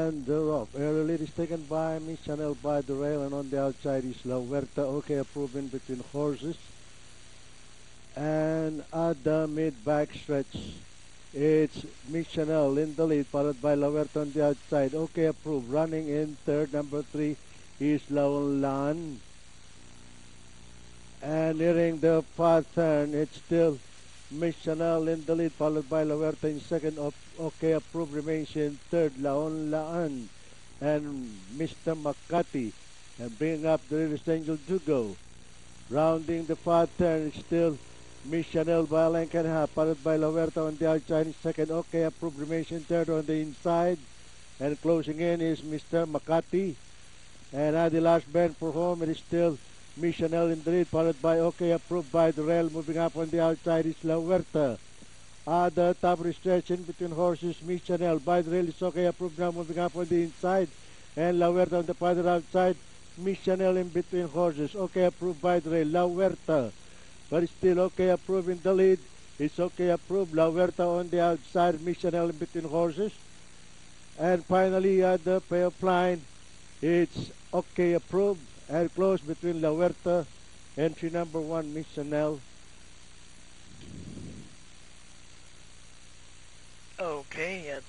and the rope. Early lead is taken by Miss Chanel by the rail, and on the outside is La Huerta. Okay, approving between horses. And at the mid-back stretch, it's Miss Chanel in the lead, followed by La Huerta on the outside. Okay, approved. Running in third, number 3 is Laulan. And nearing the far turn, it's still Miss Chanel in the lead, followed by La Huerta in second. Okay, approved remains in third, Laon Laan and Mr. Makati. And bringing up the River Angel Dugo. Rounding the far turn, it's still Miss Chanel by a length and a half, followed by La Huerta on the outside in second. Okay, approved remains in third on the inside. And closing in is Mr. Makati. And at the last bend for home, it is still Miss Chanel in the lead, followed by OK, approved by the rail. Moving up on the outside is La Huerta. At the top of the stretch in between horses, Miss Chanel by the rail is OK, approved now. Moving up on the inside. And La Huerta on the farther outside. Miss Chanel in between horses. OK, approved by the rail. La Huerta. But it's still OK, approved in the lead. It's OK, approved. La Huerta on the outside. Miss Chanel in between horses. And finally, at the payoff line, it's OK, approved and close between La Huerta, entry number 1, Miss Chanel. Okay, at